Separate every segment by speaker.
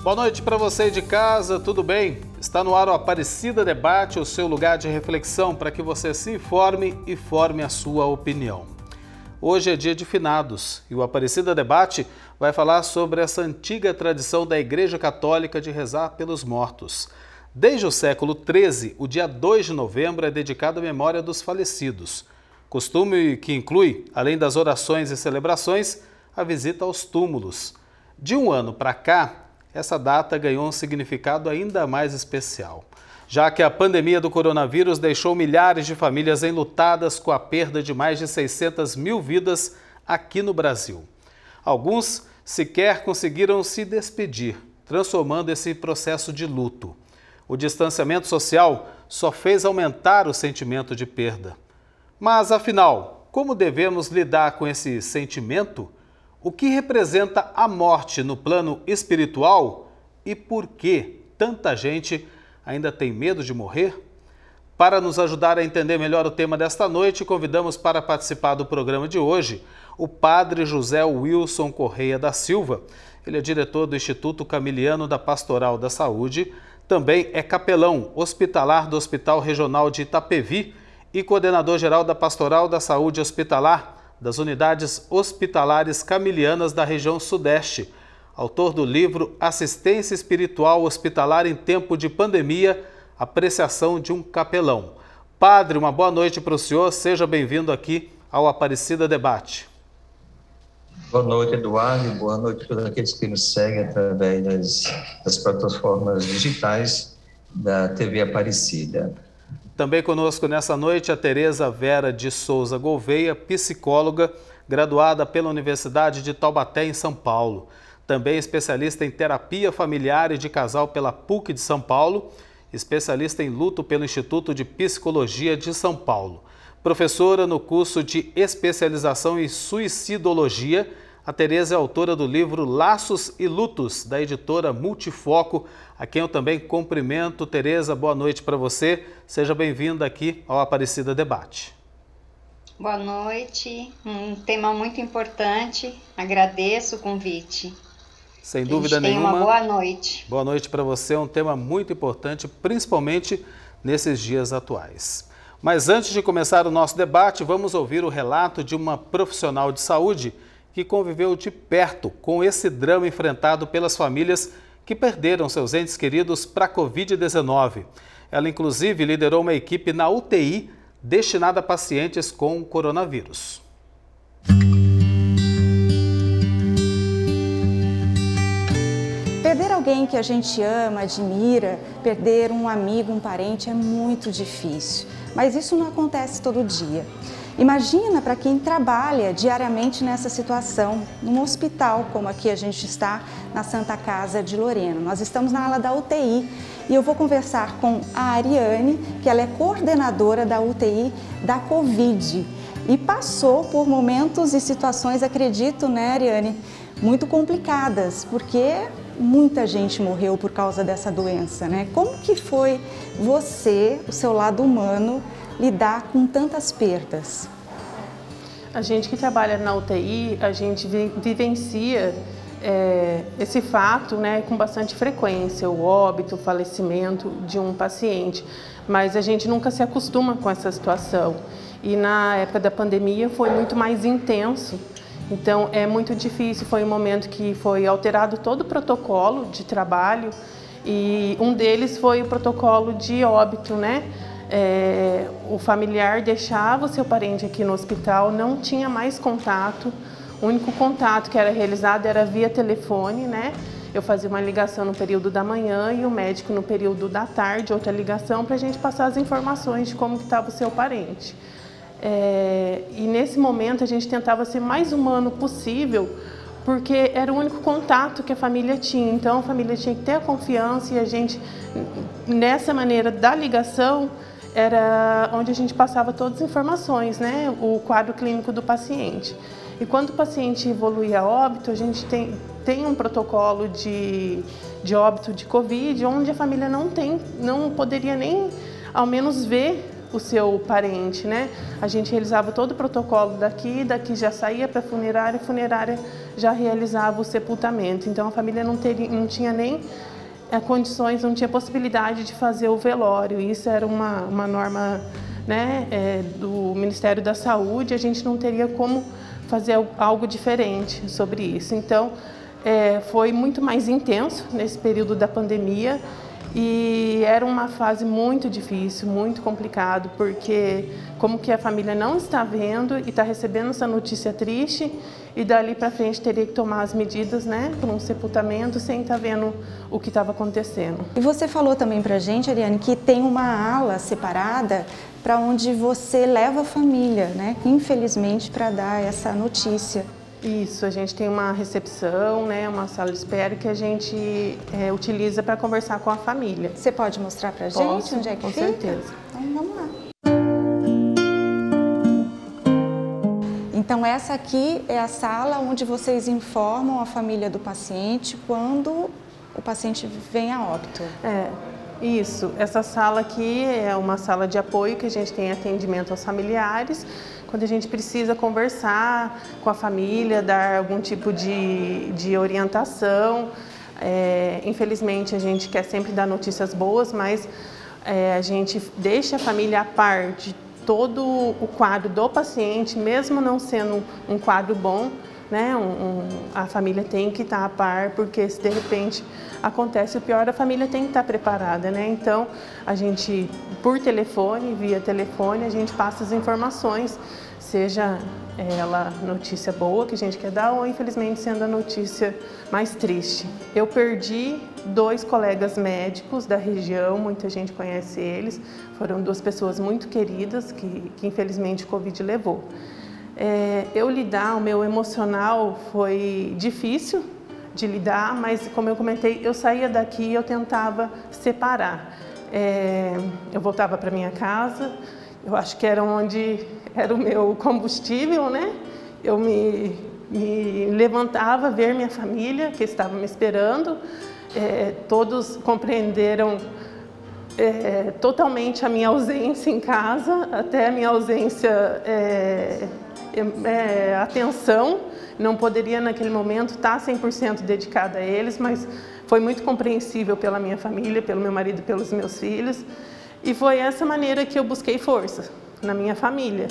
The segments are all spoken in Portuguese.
Speaker 1: Boa noite para você de casa, tudo bem? Está no ar o Aparecida Debate, o seu lugar de reflexão para que você se informe e forme a sua opinião. Hoje é dia de finados e o Aparecida Debate vai falar sobre essa antiga tradição da Igreja Católica de rezar pelos mortos. Desde o século XIII, o dia 2 de novembro é dedicado à memória dos falecidos. Costume que inclui, além das orações e celebrações, a visita aos túmulos. De um ano para cá, essa data ganhou um significado ainda mais especial, já que a pandemia do coronavírus deixou milhares de famílias enlutadas com a perda de mais de 600 mil vidas aqui no Brasil. Alguns sequer conseguiram se despedir, transformando esse processo de luto. O distanciamento social só fez aumentar o sentimento de perda. Mas, afinal, como devemos lidar com esse sentimento? O que representa a morte no plano espiritual e por que tanta gente ainda tem medo de morrer? Para nos ajudar a entender melhor o tema desta noite, convidamos para participar do programa de hoje o padre José Wilson Correia da Silva. Ele é diretor do Instituto Camiliano da Pastoral da Saúde, também é capelão hospitalar do Hospital Regional de Itapevi e coordenador-geral da Pastoral da Saúde Hospitalar das unidades hospitalares camilianas da região Sudeste, autor do livro Assistência Espiritual Hospitalar em Tempo de Pandemia, Apreciação de um Capelão. Padre, uma boa noite para o senhor, seja bem-vindo aqui ao Aparecida Debate.
Speaker 2: Boa noite, Eduardo, e boa noite a todos aqueles que nos seguem através das plataformas digitais da TV Aparecida.
Speaker 1: Também conosco nessa noite a Tereza Vera de Souza Gouveia, psicóloga, graduada pela Universidade de Taubaté, em São Paulo. Também especialista em terapia familiar e de casal pela PUC de São Paulo, especialista em luto pelo Instituto de Psicologia de São Paulo. Professora no curso de especialização em suicidologia, a Tereza é autora do livro Laços e Lutos, da editora Multifoco, a quem eu também cumprimento. Tereza, boa noite para você. Seja bem-vinda aqui ao Aparecida Debate.
Speaker 3: Boa noite, um tema muito importante, agradeço o convite.
Speaker 1: Sem dúvida nenhuma.
Speaker 3: Uma boa noite.
Speaker 1: Boa noite para você, é um tema muito importante, principalmente nesses dias atuais. Mas antes de começar o nosso debate, vamos ouvir o relato de uma profissional de saúde que conviveu de perto com esse drama enfrentado pelas famílias que perderam seus entes queridos para a Covid-19. Ela, inclusive, liderou uma equipe na UTI destinada a pacientes com coronavírus.
Speaker 4: Perder alguém que a gente ama, admira, perder um amigo, um parente é muito difícil, mas isso não acontece todo dia. Imagina para quem trabalha diariamente nessa situação, num hospital como aqui a gente está na Santa Casa de Lorena. Nós estamos na ala da UTI e eu vou conversar com a Ariane, que ela é coordenadora da UTI da Covid e passou por momentos e situações, acredito, né, Ariane, muito complicadas, porque muita gente morreu por causa dessa doença, né? Como que foi você, o seu lado humano, lidar com tantas perdas?
Speaker 5: A gente que trabalha na UTI, a gente vivencia esse fato, né, com bastante frequência, o óbito, o falecimento de um paciente, mas a gente nunca se acostuma com essa situação. E na época da pandemia foi muito mais intenso, então é muito difícil, foi um momento que foi alterado todo o protocolo de trabalho e um deles foi o protocolo de óbito, né? O familiar deixava o seu parente aqui no hospital, não tinha mais contato, o único contato que era realizado era via telefone, né? Eu fazia uma ligação no período da manhã e o médico no período da tarde, outra ligação para a gente passar as informações de como estava o seu parente. E nesse momento a gente tentava ser mais humano possível, porque era o único contato que a família tinha, então a família tinha que ter a confiança e a gente, nessa maneira da ligação, era onde a gente passava todas as informações, né? O quadro clínico do paciente. E quando o paciente evolui a óbito, a gente tem um protocolo de óbito de Covid, onde a família não poderia nem, ao menos, ver o seu parente, né? A gente realizava todo o protocolo daqui já saía para a funerária já realizava o sepultamento. Então a família não tinha nem condições, não tinha possibilidade de fazer o velório. Isso era uma norma, né, do Ministério da Saúde, a gente não teria como fazer algo diferente sobre isso. Então foi muito mais intenso nesse período da pandemia. E era uma fase muito difícil, muito complicado, porque como que a família não está vendo e está recebendo essa notícia triste e dali para frente teria que tomar as medidas, né, para um sepultamento sem estar vendo o que estava acontecendo.
Speaker 4: E você falou também para a gente, Ariane, que tem uma ala separada para onde você leva a família, né, infelizmente, para dar essa notícia.
Speaker 5: Isso, a gente tem uma recepção, né, uma sala de espera que a gente utiliza para conversar com a família.
Speaker 4: Você pode mostrar para a gente onde é que fica?
Speaker 5: Com certeza.
Speaker 4: Então vamos lá. Então essa aqui é a sala onde vocês informam a família do paciente quando o paciente vem a óbito.
Speaker 5: Isso. Essa sala aqui é uma sala de apoio que a gente tem atendimento aos familiares. Quando a gente precisa conversar com a família, dar algum tipo de orientação. Infelizmente, a gente quer sempre dar notícias boas, mas a gente deixa a família a par de todo o quadro do paciente, mesmo não sendo um quadro bom, né? A família tem que estar a par, porque se de repente acontece o pior, a família tem que estar preparada, né? Então, a gente, por telefone, via telefone, a gente passa as informações, seja ela notícia boa que a gente quer dar ou, infelizmente, sendo a notícia mais triste. Eu perdi 2 colegas médicos da região, muita gente conhece eles, foram 2 pessoas muito queridas que infelizmente o Covid levou. O meu emocional foi difícil de lidar, mas como eu comentei, eu saía daqui e eu tentava separar. Eu voltava para minha casa, eu acho que era onde era o meu combustível, né? Eu me levantava a ver minha família, que estava me esperando. Todos compreenderam totalmente a minha ausência em casa, até a minha ausência, atenção. Não poderia naquele momento estar 100% dedicada a eles, mas foi muito compreensível pela minha família, pelo meu marido, pelos meus filhos. E foi essa maneira que eu busquei força na minha família.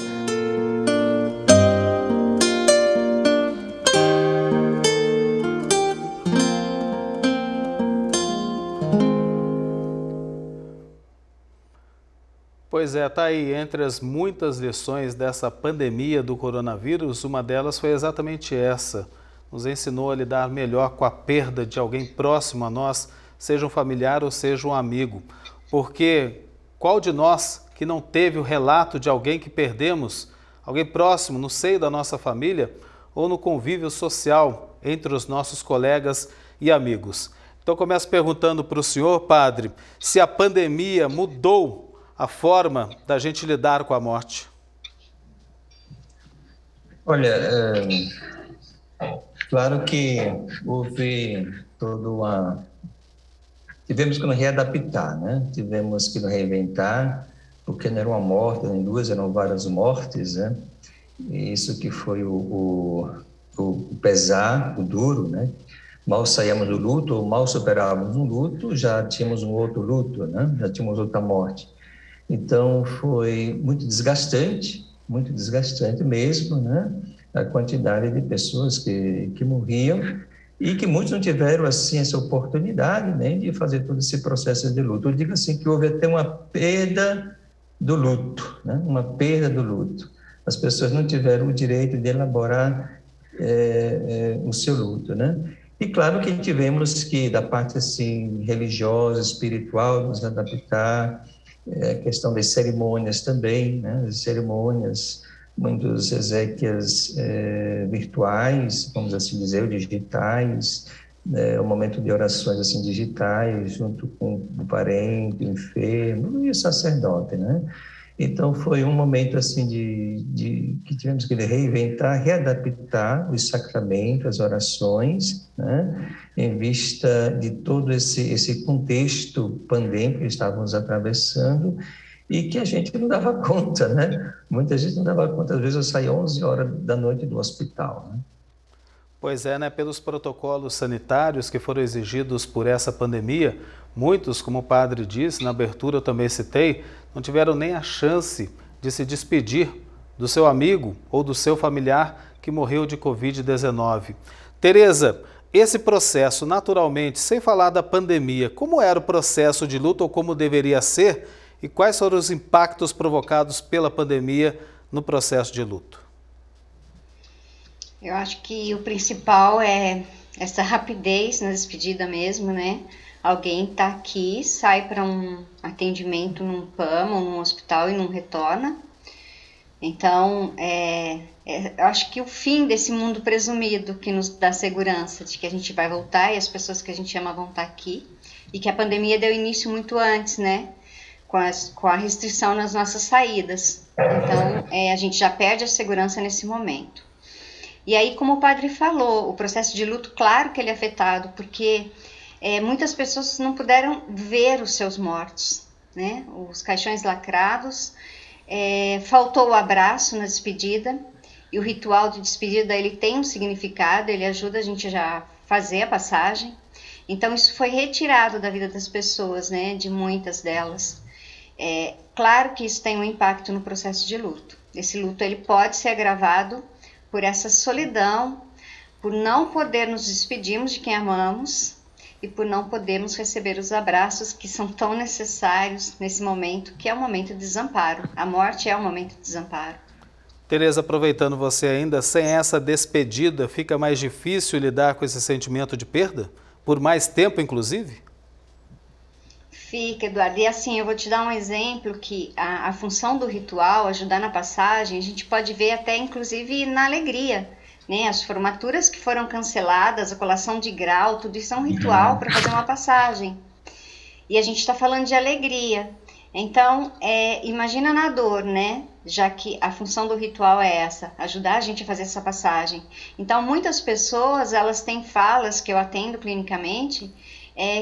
Speaker 1: Pois é, tá aí, entre as muitas lições dessa pandemia do coronavírus, uma delas foi exatamente essa. Nos ensinou a lidar melhor com a perda de alguém próximo a nós, seja um familiar ou seja um amigo. Porque qual de nós que não teve o relato de alguém que perdemos, alguém próximo no seio da nossa família ou no convívio social entre os nossos colegas e amigos? Então começo perguntando para o senhor, padre, se a pandemia mudou a forma da gente lidar com a morte.
Speaker 2: Olha, claro que houve tivemos que nos readaptar, né? Tivemos que nos reinventar, porque não era uma morte, nem 2, eram várias mortes, né? E isso que foi o pesar, o duro, né? Mal saíamos do luto, ou mal superávamos um luto, já tínhamos um outro luto, né? Já tínhamos outra morte. Então, foi muito desgastante mesmo, né? A quantidade de pessoas que morriam e que muitos não tiveram, assim, essa oportunidade nem de fazer todo esse processo de luto. Eu digo assim que houve até uma perda do luto, né? Uma perda do luto. As pessoas não tiveram o direito de elaborar o seu luto, né? E claro que tivemos que, da parte assim, religiosa, espiritual, nos adaptar, questão das cerimônias também, né? As cerimônias, muitas exéquias virtuais, vamos assim dizer, digitais, o momento de orações assim digitais, junto com o parente, o enfermo e o sacerdote, né? Então foi um momento assim que tivemos que reinventar, readaptar os sacramentos, as orações, né? Em vista de todo esse contexto pandêmico que estávamos atravessando e que a gente não dava conta, né? Muita gente não dava conta. Às vezes eu saía 11 horas da noite do hospital, né?
Speaker 1: Pois é, né? Pelos protocolos sanitários que foram exigidos por essa pandemia, muitos, como o padre disse, na abertura eu também citei, não tiveram nem a chance de se despedir do seu amigo ou do seu familiar que morreu de Covid-19. Tereza, esse processo, naturalmente, sem falar da pandemia, como era o processo de luto ou como deveria ser e quais foram os impactos provocados pela pandemia no processo de luto?
Speaker 3: Eu acho que o principal é essa rapidez na despedida mesmo, né? Alguém tá aqui, sai para um atendimento num PAM ou num hospital e não retorna. Então, eu acho que o fim desse mundo presumido que nos dá segurança de que a gente vai voltar e as pessoas que a gente ama vão estar aqui, e que a pandemia deu início muito antes, né? Com a restrição nas nossas saídas. Então, a gente já perde a segurança nesse momento. E aí, como o padre falou, o processo de luto, claro que ele é afetado, porque muitas pessoas não puderam ver os seus mortos, né? Os caixões lacrados, faltou o abraço na despedida, e o ritual de despedida ele tem um significado, ele ajuda a gente já a fazer a passagem. Então, isso foi retirado da vida das pessoas, né? De muitas delas. Claro que isso tem um impacto no processo de luto. Esse luto ele pode ser agravado por essa solidão, por não poder nos despedirmos de quem amamos e por não podermos receber os abraços que são tão necessários nesse momento, que é o momento de desamparo. A morte é o momento de desamparo.
Speaker 1: Tereza, aproveitando você ainda, sem essa despedida, fica mais difícil lidar com esse sentimento de perda? Por mais tempo, inclusive?
Speaker 3: Fica, Eduardo. E assim, eu vou te dar um exemplo que a função do ritual, ajudar na passagem, a gente pode ver até inclusive na alegria, né? As formaturas que foram canceladas, a colação de grau, tudo isso é um ritual para fazer uma passagem. E a gente está falando de alegria. Então, imagina na dor, né? Já que a função do ritual é essa, ajudar a gente a fazer essa passagem. Então, muitas pessoas, elas têm falas que eu atendo clinicamente,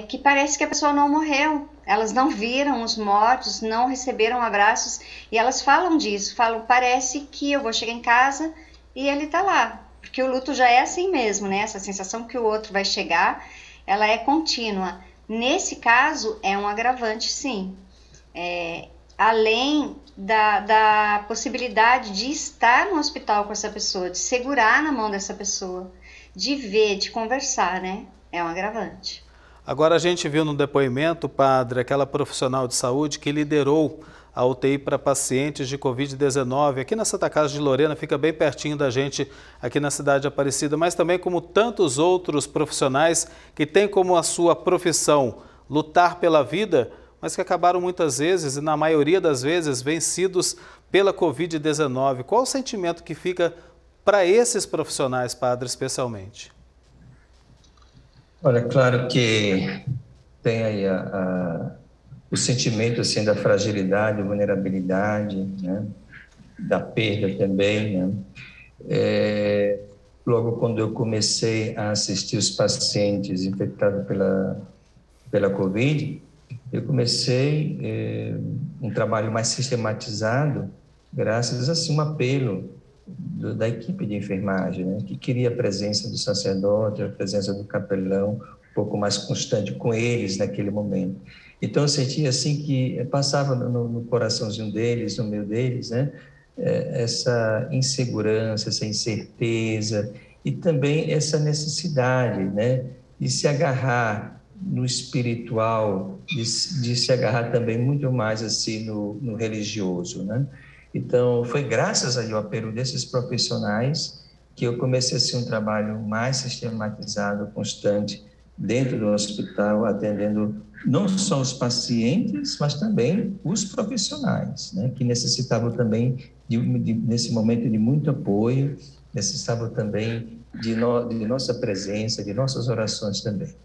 Speaker 3: que parece que a pessoa não morreu, elas não viram os mortos, não receberam abraços, e elas falam disso, parece que eu vou chegar em casa e ele tá lá, porque o luto já é assim mesmo, né? Essa sensação que o outro vai chegar, ela é contínua. Nesse caso, é um agravante, sim. Além da possibilidade de estar no hospital com essa pessoa, de segurar na mão dessa pessoa, de ver, de conversar, né? É um agravante.
Speaker 1: Agora a gente viu no depoimento, padre, aquela profissional de saúde que liderou a UTI para pacientes de Covid-19 aqui na Santa Casa de Lorena, fica bem pertinho da gente aqui na cidade de Aparecida, mas também como tantos outros profissionais que têm como a sua profissão lutar pela vida, mas que acabaram muitas vezes, e na maioria das vezes, vencidos pela Covid-19. Qual o sentimento que fica para esses profissionais, padre, especialmente?
Speaker 2: Olha, claro que tem aí o sentimento assim, da fragilidade, vulnerabilidade, né? Da perda também. Né? Logo quando eu comecei a assistir os pacientes infectados pela Covid, eu comecei um trabalho mais sistematizado, graças a um apelo da equipe de enfermagem, né, que queria a presença do sacerdote, a presença do capelão, um pouco mais constante com eles naquele momento. Então eu sentia assim que passava no coraçãozinho deles, no meio deles, né, essa insegurança, essa incerteza e também essa necessidade, né, de se agarrar no espiritual, de se agarrar também muito mais assim no religioso, né? Então, foi graças ao apelo desses profissionais que eu comecei a ser um trabalho mais sistematizado, constante, dentro do hospital, atendendo não só os pacientes, mas também os profissionais, né, que necessitavam também, nesse momento, de muito apoio, necessitavam também de nossa presença, de nossas orações também.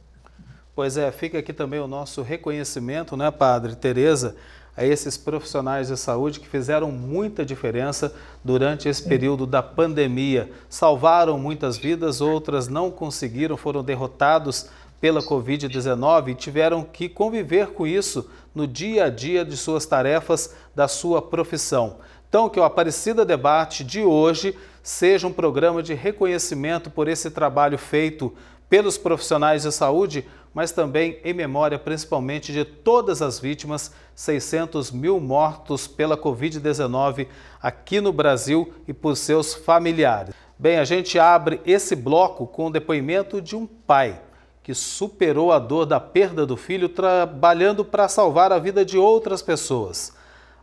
Speaker 1: Pois é, fica aqui também o nosso reconhecimento, né, padre Tereza, a esses profissionais de saúde que fizeram muita diferença durante esse período da pandemia. Salvaram muitas vidas, outras não conseguiram, foram derrotados pela Covid-19 e tiveram que conviver com isso no dia a dia de suas tarefas, da sua profissão. Então, que o Aparecida Debate de hoje seja um programa de reconhecimento por esse trabalho feito pelos profissionais de saúde, mas também em memória principalmente de todas as vítimas, 600 mil mortos pela Covid-19 aqui no Brasil e por seus familiares. Bem, a gente abre esse bloco com o depoimento de um pai que superou a dor da perda do filho trabalhando para salvar a vida de outras pessoas.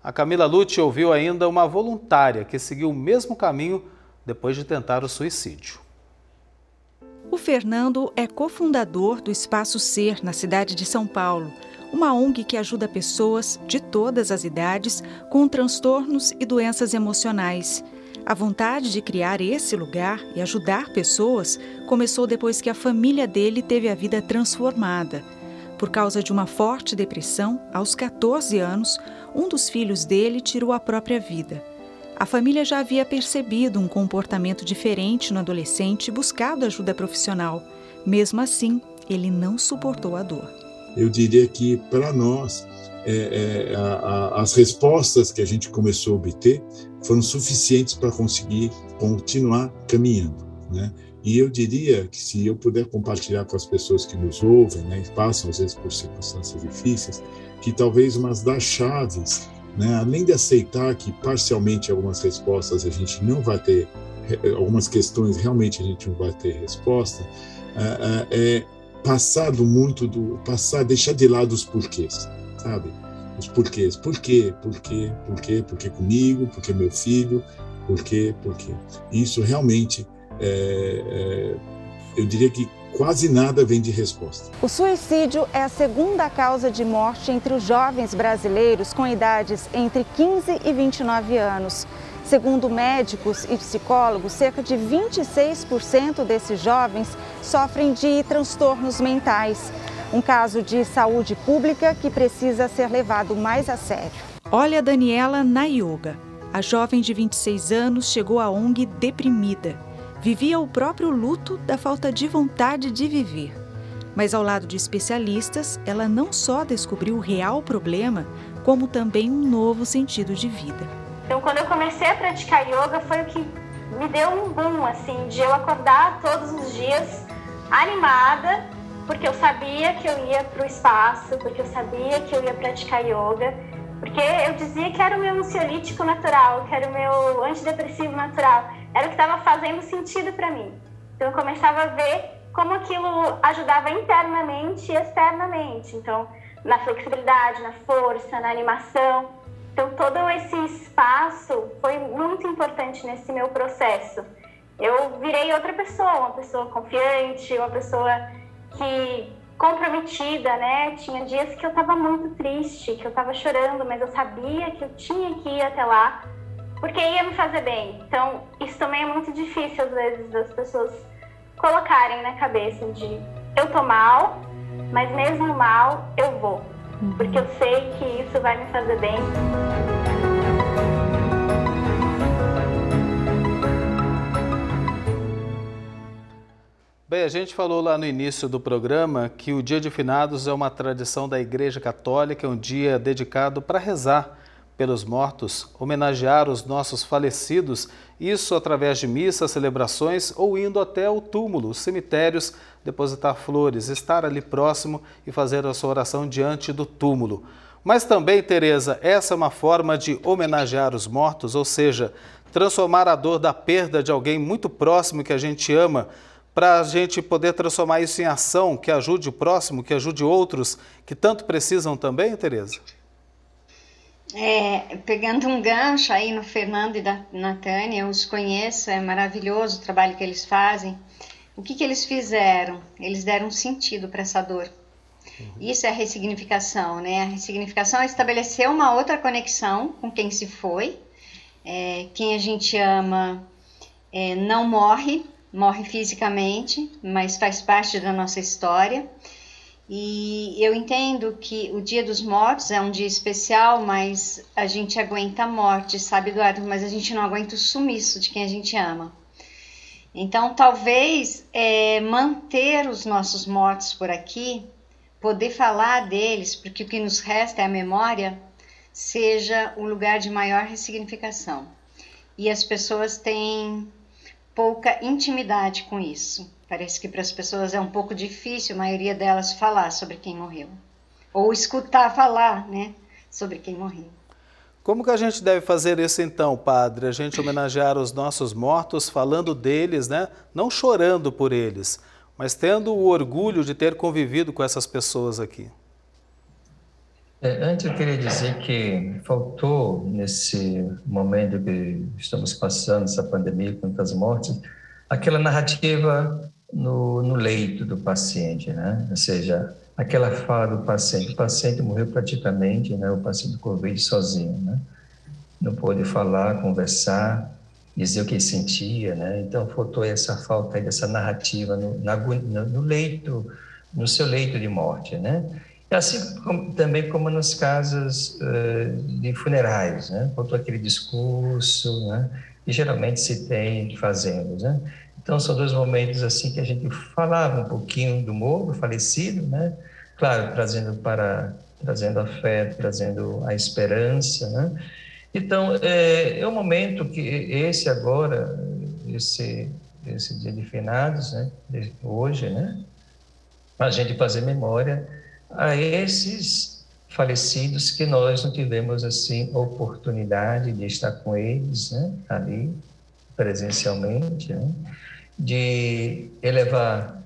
Speaker 1: A Camila Lute ouviu ainda uma voluntária que seguiu o mesmo caminho depois de tentar o suicídio.
Speaker 4: O Fernando é cofundador do Espaço Ser, na cidade de São Paulo, uma ONG que ajuda pessoas de todas as idades com transtornos e doenças emocionais. A vontade de criar esse lugar e ajudar pessoas começou depois que a família dele teve a vida transformada. Por causa de uma forte depressão, aos 14 anos, um dos filhos dele tirou a própria vida. A família já havia percebido um comportamento diferente no adolescente e buscado ajuda profissional. Mesmo assim, ele não suportou a dor.
Speaker 6: Eu diria que, para nós, as respostas que a gente começou a obter foram suficientes para conseguir continuar caminhando, né? E eu diria que se eu puder compartilhar com as pessoas que nos ouvem, né, e passam às vezes por circunstâncias difíceis, que talvez uma das chaves, né, além de aceitar que parcialmente algumas respostas a gente não vai ter, algumas questões realmente a gente não vai ter resposta, deixar de lado os porquês, sabe? Os porquês. Por quê? Por quê? Por quê? Por que comigo? Por que meu filho? Por quê? Por quê? Isso realmente, eu diria que quase nada vem de resposta.
Speaker 4: O suicídio é a segunda causa de morte entre os jovens brasileiros com idades entre 15 e 29 anos. Segundo médicos e psicólogos, cerca de 26% desses jovens sofrem de transtornos mentais. Um caso de saúde pública que precisa ser levado mais a sério. Olha a Daniela Nayoga. A jovem de 26 anos chegou à ONG deprimida. Vivia o próprio luto da falta de vontade de viver. Mas ao lado de especialistas, ela não só descobriu o real problema, como também um novo sentido de vida.
Speaker 7: Então, quando eu comecei a praticar yoga, foi o que me deu um boom, assim, de eu acordar todos os dias animada, porque eu sabia que eu ia para o espaço, porque eu sabia que eu ia praticar yoga, porque eu dizia que era o meu ansiolítico natural, que era o meu antidepressivo natural, era o que estava fazendo sentido para mim. Então, eu começava a ver como aquilo ajudava internamente e externamente, então, na flexibilidade, na força, na animação. Então, todo esse espaço foi muito importante nesse meu processo. Eu virei outra pessoa, uma pessoa confiante, uma pessoa comprometida, né? Tinha dias que eu estava muito triste, que eu estava chorando, mas eu sabia que eu tinha que ir até lá, porque ia me fazer bem. Então, isso também é muito difícil, às vezes, das pessoas colocarem na cabeça de eu tô mal, mas mesmo mal, eu vou. Porque eu sei que isso vai me fazer bem.
Speaker 1: Bem, a gente falou lá no início do programa que o Dia de Finados é uma tradição da Igreja Católica, é um dia dedicado para rezar pelos mortos, homenagear os nossos falecidos, isso através de missas, celebrações ou indo até o túmulo, os cemitérios, depositar flores, estar ali próximo e fazer a sua oração diante do túmulo. Mas também, Tereza, essa é uma forma de homenagear os mortos, ou seja, transformar a dor da perda de alguém muito próximo que a gente ama, para a gente poder transformar isso em ação que ajude o próximo, que ajude outros que tanto precisam também, Tereza?
Speaker 3: Pegando um gancho aí no Fernando e na Tânia, eu os conheço, é maravilhoso o trabalho que eles fazem. O que eles fizeram? Eles deram um sentido para essa dor. Isso é a ressignificação, né? A ressignificação é estabelecer uma outra conexão com quem se foi. Quem a gente ama não morre fisicamente, mas faz parte da nossa história. E eu entendo que o Dia dos Mortos é um dia especial, mas a gente aguenta a morte, sabe, Eduardo? Mas a gente não aguenta o sumiço de quem a gente ama. Então, talvez manter os nossos mortos por aqui poder falar deles, porque o que nos resta é a memória, seja um lugar de maior ressignificação. E as pessoas têm pouca intimidade com isso. Parece que para as pessoas é um pouco difícil, a maioria delas, falar sobre quem morreu. Ou escutar falar, né, sobre quem morreu.
Speaker 1: Como que a gente deve fazer isso então, padre? A gente homenagear os nossos mortos, falando deles, né? Não chorando por eles, mas tendo o orgulho de ter convivido com essas pessoas aqui.
Speaker 2: Antes eu queria dizer que faltou, nesse momento que estamos passando, essa pandemia, com tantas mortes, aquela narrativa no leito do paciente, né? Ou seja, aquela fala do paciente. O paciente morreu praticamente, né? O paciente do Covid sozinho, né? Não pôde falar, conversar, dizer o que ele sentia, né? Então faltou essa falta aí dessa narrativa no leito, no seu leito de morte, né? E assim também como nas casas de funerais, né? Faltou aquele discurso, né? Que geralmente se tem fazendo, né? Então são dois momentos assim que a gente falava um pouquinho do morto, falecido, né? Claro, trazendo a fé, trazendo a esperança, né? Então é um momento que esse agora, esse dia de finados, né? Hoje, né? A gente fazer memória a esses falecidos que nós não tivemos assim oportunidade de estar com eles, né, ali presencialmente, né, de elevar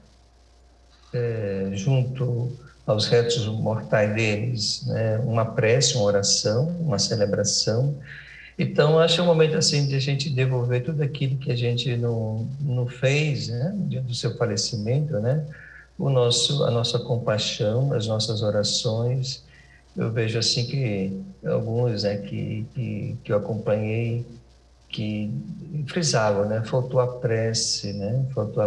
Speaker 2: junto aos restos mortais deles, né, uma prece, uma oração, uma celebração. Então acho um momento assim de a gente devolver tudo aquilo que a gente não fez, né, diante do seu falecimento, né, a nossa compaixão, as nossas orações. Eu vejo assim que alguns, né, que eu acompanhei, que frisavam, né, faltou a prece, né, faltou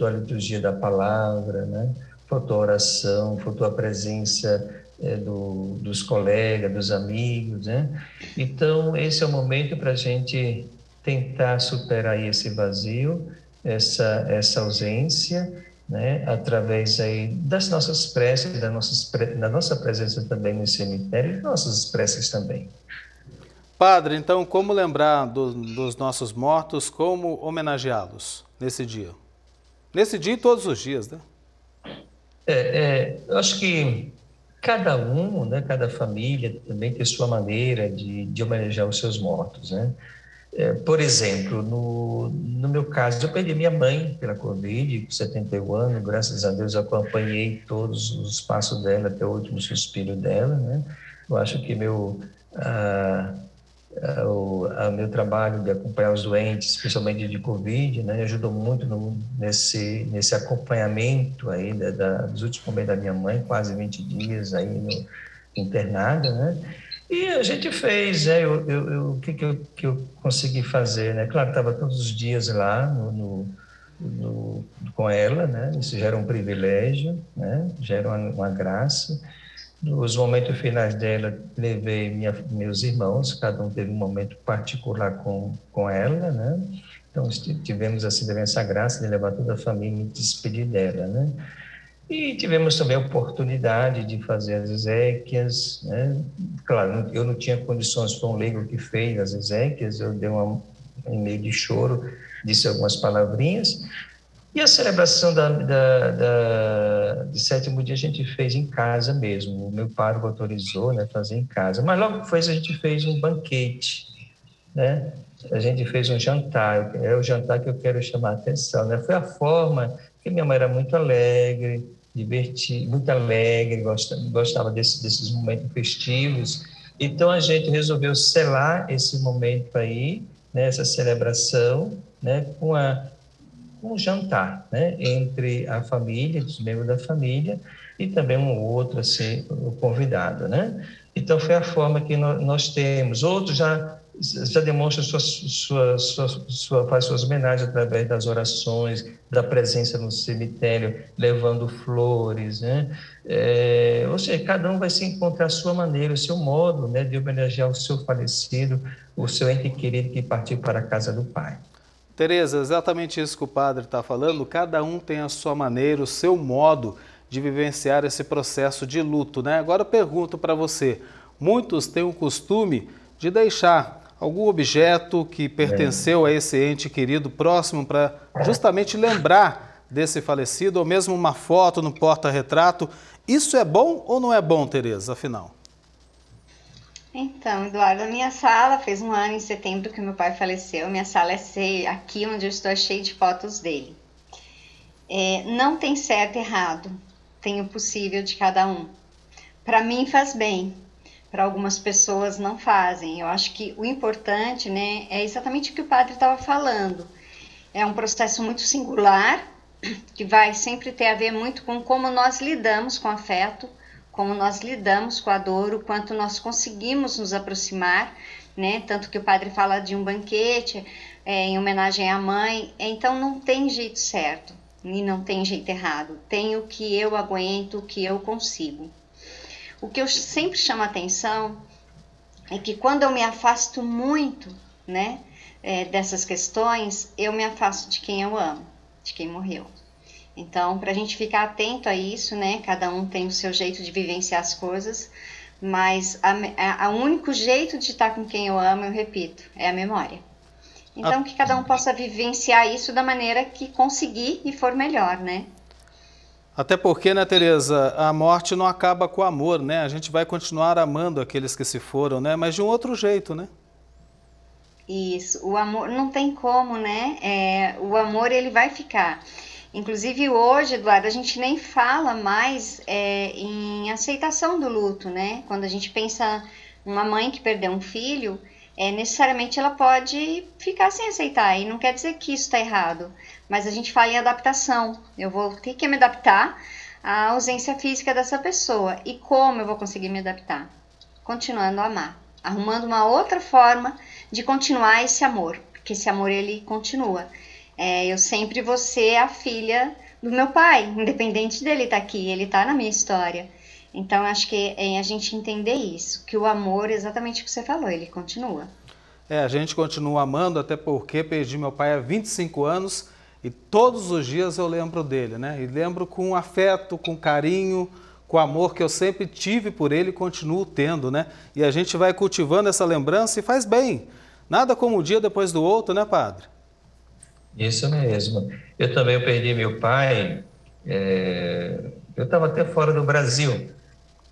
Speaker 2: a liturgia da palavra, né, faltou a oração, faltou a presença dos colegas, dos amigos, né. Então esse é o momento para a gente tentar superar esse vazio, essa ausência, né, através aí das nossas preces, da nossa presença também no cemitério e nossas preces também.
Speaker 1: Padre, então, como lembrar dos nossos mortos, como homenageá-los nesse dia? Nesse dia e todos os dias, né?
Speaker 2: Eu acho que cada um, né, cada família também tem sua maneira de homenagear os seus mortos, né? Por exemplo, no meu caso, eu perdi minha mãe pela Covid, com 71 anos, graças a Deus eu acompanhei todos os passos dela até o último suspiro dela, né? Eu acho que meu trabalho de acompanhar os doentes, especialmente de Covid, né, ajudou muito nesse acompanhamento aí dos últimos momentos da minha mãe, quase 20 dias aí internada, né? E a gente fez, né? O que eu consegui fazer, né? Claro, estava todos os dias lá com ela, né? Isso já era um privilégio, né? Já era uma graça. Nos momentos finais dela, levei meus irmãos, cada um teve um momento particular com ela, né? Então, tivemos assim também essa graça de levar toda a família e despedir dela, né? E tivemos também a oportunidade de fazer as exéquias, né? Claro, eu não tinha condições, foi um leigo que fez as exéquias, eu dei um e-mail de choro, disse algumas palavrinhas, e a celebração de sétimo dia a gente fez em casa mesmo, o meu pároco autorizou, né, fazer em casa, mas logo depois a gente fez um banquete, né? A gente fez um jantar, é o jantar que eu quero chamar a atenção, né? Foi a forma que minha mãe era muito alegre, muito alegre, gostava desses momentos festivos. Então a gente resolveu selar esse momento aí, né, essa celebração, né, com um jantar, né, entre a família, os membros da família e também um outro assim, o convidado, né? Então foi a forma que nós temos. Outros já demonstra faz suas homenagens através das orações, da presença no cemitério, levando flores, né? Ou seja, cada um vai se encontrar a sua maneira, o seu modo, né, de homenagear o seu falecido, o seu ente querido que partiu para a casa do Pai.
Speaker 1: Tereza, exatamente isso que o padre está falando, cada um tem a sua maneira, o seu modo de vivenciar esse processo de luto, né? Agora eu pergunto para você, muitos têm o costume de deixar algum objeto que pertenceu a esse ente querido próximo para justamente lembrar desse falecido, ou mesmo uma foto no porta-retrato. Isso é bom ou não é bom, Tereza, afinal?
Speaker 3: Então, Eduardo, a minha sala fez 1 ano em setembro que meu pai faleceu. Minha sala aqui onde eu estou é cheia de fotos dele. Não tem certo e errado, tem o possível de cada um. Para mim faz bem, para algumas pessoas não fazem. Eu acho que o importante, né, é exatamente o que o padre estava falando. É um processo muito singular, que vai sempre ter a ver muito com como nós lidamos com o afeto, como nós lidamos com a dor, o quanto nós conseguimos nos aproximar, né? Tanto que o padre fala de um banquete em homenagem à mãe. Então não tem jeito certo e não tem jeito errado. Tem o que eu aguento, o que eu consigo. O que eu sempre chamo a atenção é que quando eu me afasto muito, né, dessas questões, eu me afasto de quem eu amo, de quem morreu. Então, para a gente ficar atento a isso, né? Cada um tem o seu jeito de vivenciar as coisas, mas o único jeito de estar com quem eu amo, eu repito, é a memória. Então, que cada um possa vivenciar isso da maneira que conseguir e for melhor, né?
Speaker 1: Até porque, né, Tereza, a morte não acaba com o amor, né? A gente vai continuar amando aqueles que se foram, né? Mas de um outro jeito, né?
Speaker 3: Isso, o amor não tem como, né? O amor, ele vai ficar. Inclusive hoje, Eduardo, a gente nem fala mais em aceitação do luto, né? Quando a gente pensa uma mãe que perdeu um filho, necessariamente ela pode ficar sem aceitar, e não quer dizer que isso está errado, mas a gente fala em adaptação. Eu vou ter que me adaptar à ausência física dessa pessoa. E como eu vou conseguir me adaptar? Continuando a amar, arrumando uma outra forma de continuar esse amor, porque esse amor, ele continua. Eu sempre vou ser a filha do meu pai, independente dele estar aqui, ele está na minha história. Então, acho que é a gente entender isso, que o amor, exatamente o que você falou, ele continua.
Speaker 1: A gente continua amando, até porque perdi meu pai há 25 anos e todos os dias eu lembro dele, né? E lembro com afeto, com carinho, com amor que eu sempre tive por ele e continuo tendo, né? E a gente vai cultivando essa lembrança e faz bem. Nada como um dia depois do outro, né, padre?
Speaker 2: Isso mesmo. Eu também perdi meu pai, eu estava até fora do Brasil,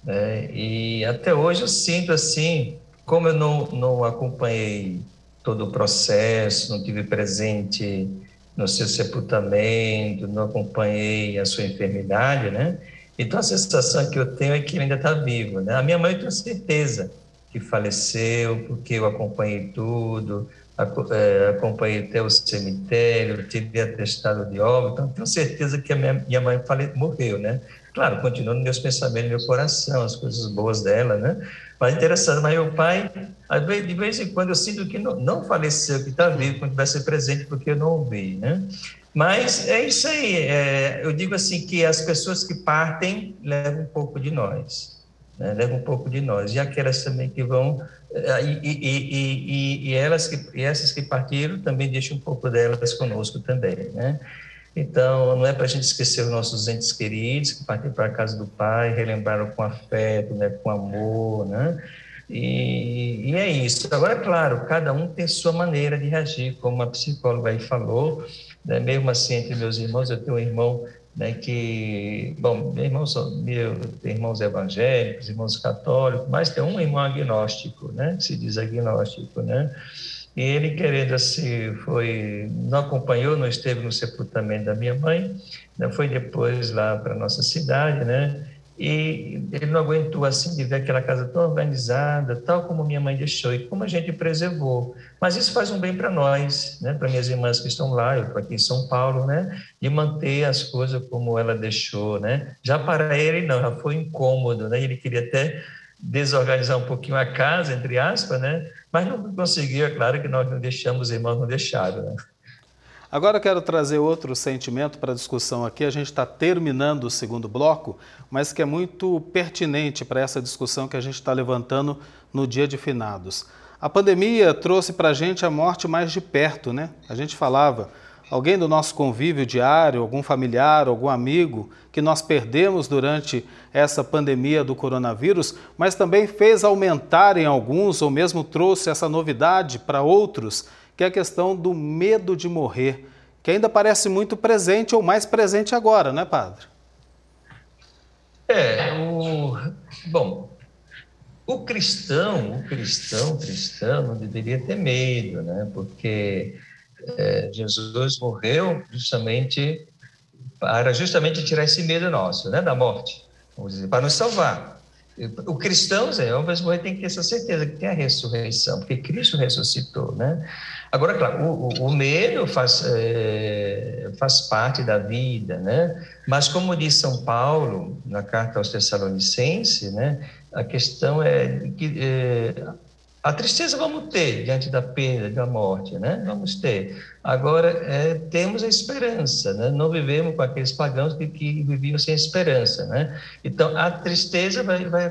Speaker 2: né? E até hoje eu sinto assim, como eu não acompanhei todo o processo, não tive presente no seu sepultamento, não acompanhei a sua enfermidade, né? Então a sensação que eu tenho é que ele ainda está vivo, né? A minha mãe, eu tenho certeza que faleceu, porque eu acompanhei tudo, acompanhei até o cemitério, tive atestado de óbito, então tenho certeza que a minha mãe morreu, né? Claro, continua nos meus pensamentos, no meu coração, as coisas boas dela, né? Mas interessante, mas meu pai, de vez em quando eu sinto que não faleceu, que está vivo, quando vai ser presente, porque eu não o vi, né? Mas é isso aí, eu digo assim que as pessoas que partem levam um pouco de nós, né? Levam um pouco de nós, e aquelas também que vão, e essas que partiram também deixam um pouco delas conosco também, né? Então, não é para a gente esquecer os nossos entes queridos que partiram para a casa do Pai, relembraram com afeto, né, com amor, né? E é isso. Agora, é claro, cada um tem sua maneira de reagir, como a psicóloga aí falou, né? Mesmo assim, entre meus irmãos, eu tenho um irmão, né, que, bom, meus irmãos evangélicos, irmãos católicos, mas tem um irmão agnóstico, né, que se diz agnóstico, né? E ele, querendo assim, não acompanhou, não esteve no sepultamento da minha mãe, né? Foi depois lá para a nossa cidade, né? E ele não aguentou assim de ver aquela casa tão organizada, tal como minha mãe deixou, e como a gente preservou. Mas isso faz um bem para nós, né? Para minhas irmãs que estão lá, eu estou aqui em São Paulo, né? De manter as coisas como ela deixou, né? Já para ele não, já foi incômodo, né? Ele queria até desorganizar um pouquinho a casa, entre aspas, né? Mas não conseguiu, é claro que nós não deixamos, os irmãos não deixaram, né?
Speaker 1: Agora eu quero trazer outro sentimento para a discussão aqui. A gente está terminando o segundo bloco, mas que é muito pertinente para essa discussão que a gente está levantando no dia de finados. A pandemia trouxe para a gente a morte mais de perto, né? A gente falava, Alguém do nosso convívio diário, algum familiar, algum amigo que nós perdemos durante essa pandemia do coronavírus, mas também fez aumentar em alguns, ou mesmo trouxe essa novidade para outros, que é a questão do medo de morrer, que ainda parece muito presente ou mais presente agora, não é, padre?
Speaker 2: Bom, o cristão não deveria ter medo, né? Porque Jesus morreu justamente para tirar esse medo nosso, né? Da morte, vamos dizer, para nos salvar. O cristão, ao mesmo tempo, tem que ter essa certeza que tem a ressurreição, porque Cristo ressuscitou, né? Agora, claro, o medo faz parte da vida, né? Mas, como diz São Paulo, na carta aos Tessalonicenses, né? A questão é que a tristeza vamos ter diante da perda, da morte, né? Vamos ter. Agora, temos a esperança, né? Não vivemos com aqueles pagãos que viviam sem esperança, né? Então, a tristeza vai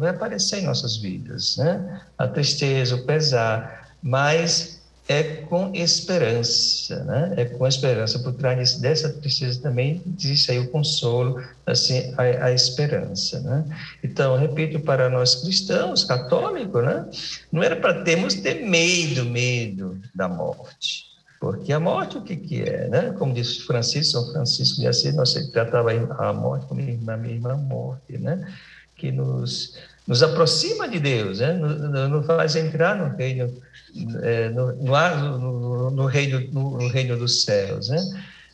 Speaker 2: aparecer em nossas vidas, né? A tristeza, o pesar, mas é com esperança, né? É com esperança. Por trás dessa tristeza também existe aí o consolo, assim, a esperança, né? Então, repito, para nós cristãos, católicos, né? Não era para ter medo da morte. Porque a morte, o que é, né? Como disse São Francisco de Assis, nós tratava a morte como a mesma morte, né? Que nos aproxima de Deus, né? Nos faz entrar no reino, no reino dos céus, né?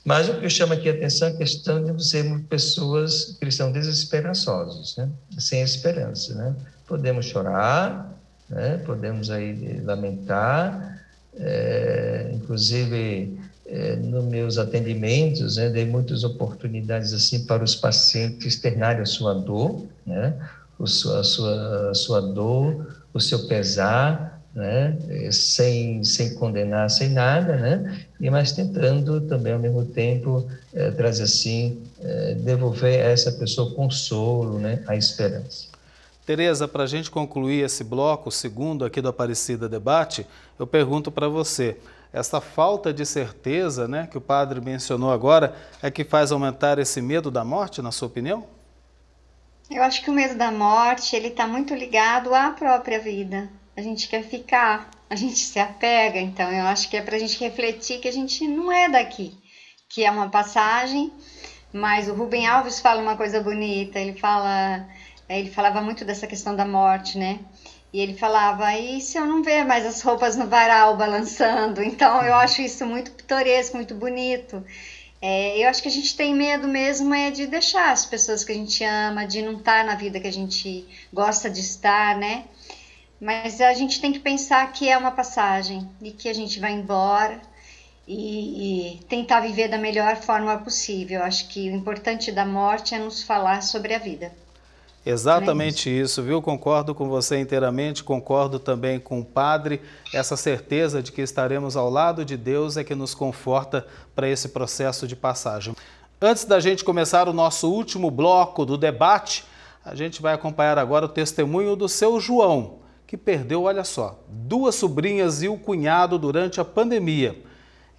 Speaker 2: Mas o que eu chamo aqui a atenção é a questão de sermos pessoas cristãos desesperançosos, né? Sem esperança, né? Podemos chorar, né? Podemos aí lamentar, inclusive nos meus atendimentos, né? Dei muitas oportunidades assim para os pacientes externarem a sua dor, né? A sua dor, o seu pesar, né? Sem condenar, sem nada, né? Mas tentando também, ao mesmo tempo, trazer assim, devolver a essa pessoa o consolo, né? A esperança.
Speaker 1: Tereza, para a gente concluir esse bloco, o segundo aqui do Aparecida Debate, eu pergunto para você, essa falta de certeza, né, que o padre mencionou agora, é que faz aumentar esse medo da morte, na sua opinião?
Speaker 3: Eu acho que o medo da morte, ele está muito ligado à própria vida. A gente quer ficar, a gente se apega, então eu acho que é para a gente refletir que a gente não é daqui, que é uma passagem, mas o Rubem Alves fala uma coisa bonita, ele falava muito dessa questão da morte, né? E ele falava, e se eu não ver mais as roupas no varal balançando? Então eu acho isso muito pitoresco, muito bonito. Eu acho que a gente tem medo mesmo de deixar as pessoas que a gente ama, de não estar na vida que a gente gosta de estar, né? Mas a gente tem que pensar que é uma passagem e que a gente vai embora e tentar viver da melhor forma possível. Eu acho que o importante da morte é nos falar sobre a vida.
Speaker 1: Exatamente isso, viu? Concordo com você inteiramente, concordo também com o padre. Essa certeza de que estaremos ao lado de Deus é que nos conforta para esse processo de passagem. Antes da gente começar o nosso último bloco do debate, a gente vai acompanhar agora o testemunho do seu João, que perdeu, olha só, 2 sobrinhas e o cunhado durante a pandemia.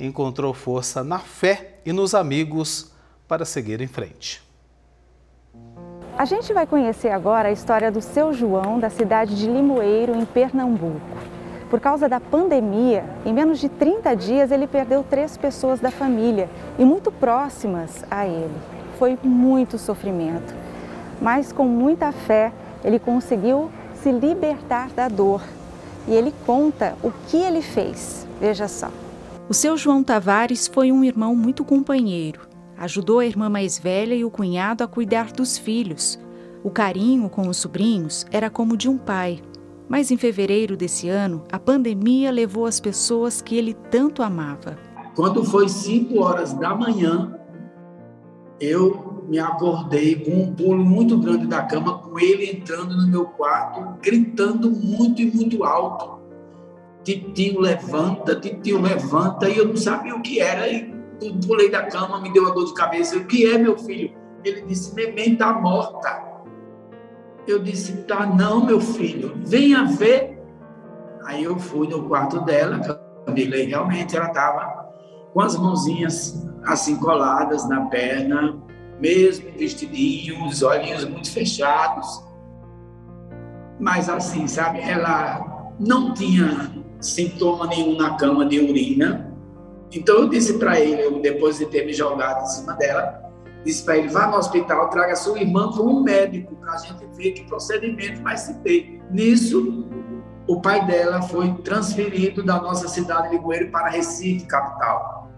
Speaker 1: Encontrou força na fé e nos amigos para seguir em frente.
Speaker 4: A gente vai conhecer agora a história do seu João, da cidade de Limoeiro, em Pernambuco. Por causa da pandemia, em menos de 30 dias ele perdeu 3 pessoas da família e muito próximas a ele. Foi muito sofrimento, mas com muita fé ele conseguiu se libertar da dor. E ele conta o que ele fez. Veja só.
Speaker 8: O seu João Tavares foi um irmão muito companheiro. Ajudou a irmã mais velha e o cunhado a cuidar dos filhos. O carinho com os sobrinhos era como de um pai. Mas em fevereiro desse ano, a pandemia levou as pessoas que ele tanto amava.
Speaker 9: Quando foi 5 horas da manhã, eu me acordei com um pulo muito grande da cama, com ele entrando no meu quarto, gritando muito e muito alto. Titio, levanta, e eu não sabia o que era. E eu pulei da cama, me deu uma dor de cabeça. O que é, meu filho? Ele disse, neném está morta. Eu disse, tá não, meu filho, venha ver. Aí eu fui no quarto dela, Camila, e realmente ela estava com as mãozinhas assim coladas na perna, mesmo vestidinho, os olhinhos muito fechados. Mas assim, sabe, ela não tinha sintoma nenhum na cama de urina. Então eu disse para ele, depois de ter me jogado em cima dela, disse para ele: vá no hospital, traga sua irmã com um médico para a gente ver que procedimento vai se ter. Nisso, o pai dela foi transferido da nossa cidade de Limoeiro para Recife, capital.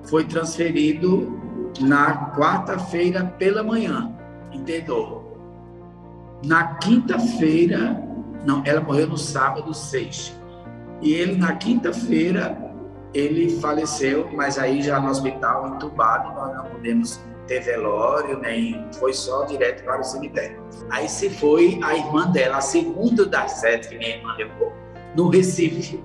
Speaker 9: Foi transferido na quarta-feira pela manhã, internou. Na quinta-feira, não, ela morreu no sábado 6. E ele, na quinta-feira, ele faleceu, mas aí já no hospital, entubado, nós não podemos ter velório, nem foi só direto para o cemitério. Aí se foi a irmã dela, a segunda das 7 que minha irmã levou, no Recife.